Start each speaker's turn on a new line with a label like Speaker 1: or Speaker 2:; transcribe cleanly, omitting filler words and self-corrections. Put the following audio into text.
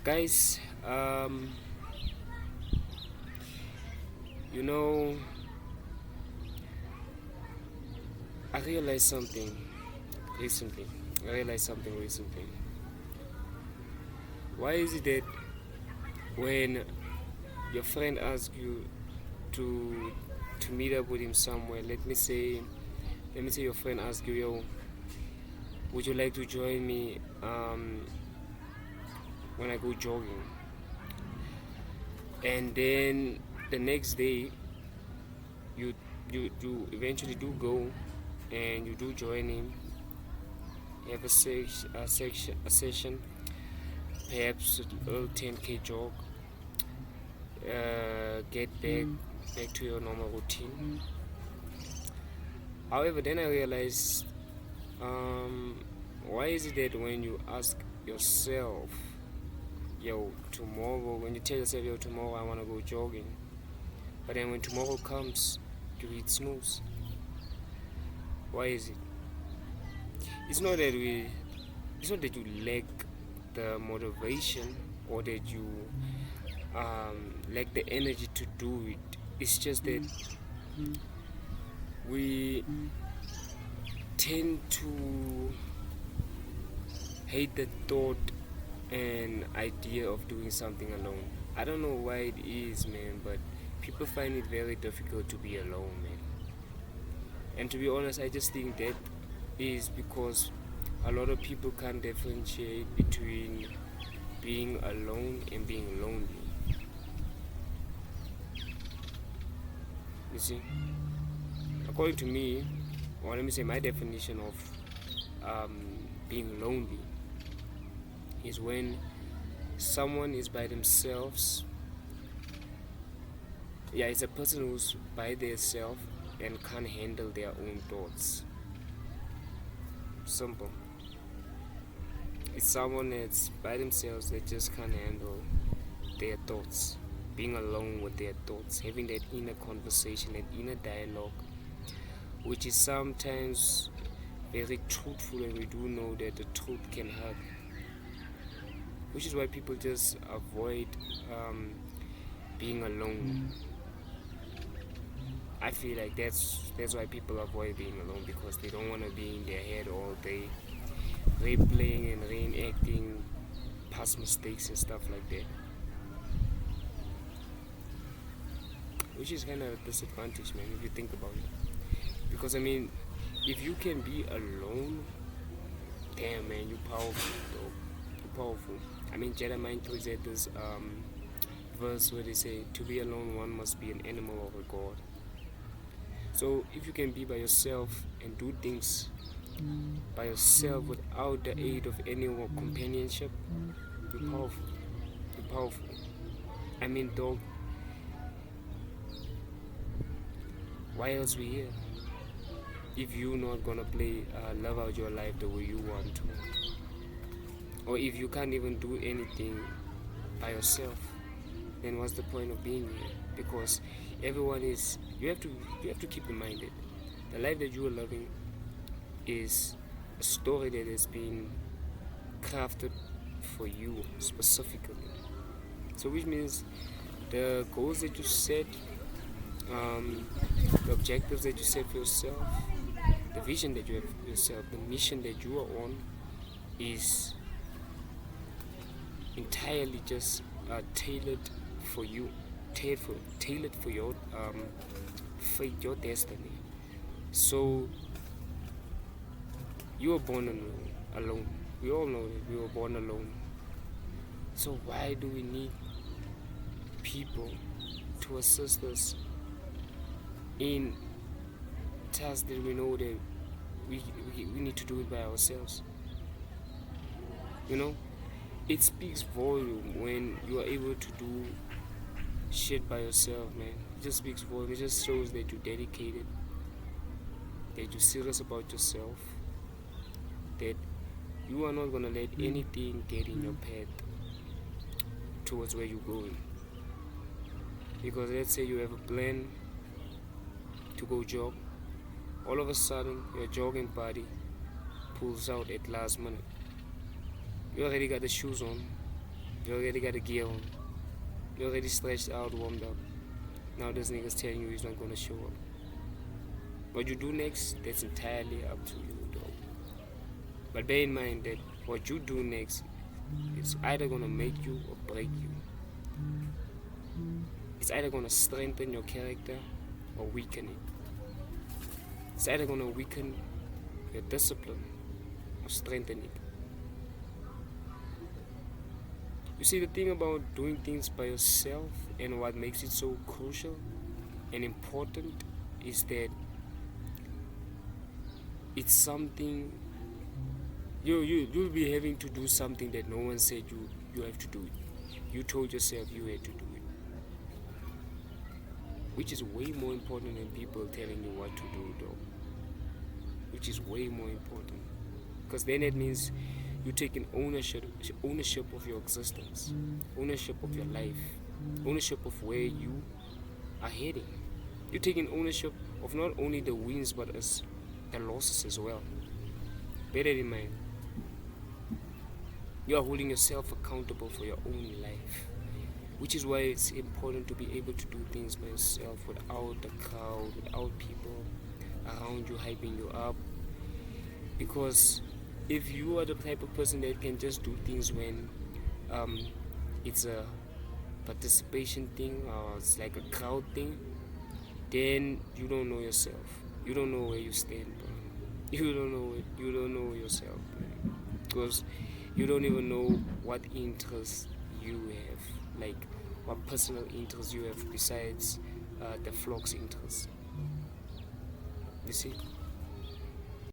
Speaker 1: Guys, you know, I realized something recently. I realized something recently. Why is it that when your friend asks you to to meet up with him somewhere, let me say your friend asks you, yo, would you like to join me when I go jogging? And then the next day you you eventually do go and you do join him, have a session, perhaps a little 10k jog, get back to your normal routine. However, then I realized, why is it that when you ask yourself, yo, tomorrow, when you tell yourself, yo, tomorrow I want to go jogging, but then when tomorrow comes, you hit snooze? Why is it? It's not that you lack the motivation, or that you lack the energy to do it. It's just that we tend to hate the thought and idea of doing something alone. I don't know why it is, man, but people find it very difficult to be alone, man. And to be honest, I just think that is because a lot of people can't differentiate between being alone and being lonely. You see, according to me, or let me say my definition of being lonely is when someone is by themselves. Yeah, it's a person who's by themselves and can't handle their own thoughts. Simple. It's someone that's by themselves that just can't handle their thoughts, being alone with their thoughts, having that inner conversation, that inner dialogue, which is sometimes very truthful, and we do know that the truth can hurt. Which is why people just avoid being alone. I feel like that's why people avoid being alone, because they don't want to be in their head all day, replaying and reenacting past mistakes and stuff like that. Which is kind of a disadvantage, man, if you think about it. Because I mean, if you can be alone, damn, man, you're powerful, though. You're powerful. I mean, Jedi mind tells that this verse where they say, to be alone, one must be an animal or a god. So if you can be by yourself and do things by yourself without the aid of any companionship, you're powerful. You're powerful. I mean, dog, why else we here? If you're not gonna play love out your life the way you want to, or if you can't even do anything by yourself, then what's the point of being here? Because everyone is, you have to keep in mind that the life that you are living is a story that has been crafted for you specifically. So which means the goals that you set, the objectives that you set for yourself, the vision that you have for yourself, the mission that you are on, is entirely just tailored for you, tailored for your fate, your destiny. So you were born alone. We all know that we were born alone. So why do we need people to assist us in tasks that we know that we need to do it by ourselves? You know, it speaks volume when you are able to do shit by yourself, man. It just speaks volume. It just shows that you're dedicated, that you're serious about yourself, that you are not gonna let anything get in your path towards where you're going. Because let's say you have a plan to go jog, all of a sudden your jogging buddy pulls out at last minute. You already got the shoes on, You already got a gear on. You already stretched out, warmed up. Now this nigga's telling you he's not gonna show up. What you do next, that's entirely up to you, dog. But bear in mind that what you do next, it's either gonna make you or break you. It's either gonna strengthen your character or weaken it. It's either gonna weaken your discipline or strengthen it. You see, the thing about doing things by yourself and what makes it so crucial and important is that it's something you'll be having to do something that no one said you have to do it. You told yourself you had to do it, which is way more important than people telling you what to do, though. Which is way more important, because then it means you're taking ownership of your existence, ownership of your life, ownership of where you are heading. You're taking ownership of not only the wins but as the losses as well. Bear that in mind. You are holding yourself accountable for your own life, which is why it's important to be able to do things by yourself without the crowd, without people around you hyping you up. Because if you are the type of person that can just do things when it's a participation thing or it's like a crowd thing, then you don't know yourself. You don't know where you stand, bro. You don't know yourself, bro. Because you don't even know what interests you have, like what personal interests you have besides the flock's interests. You see?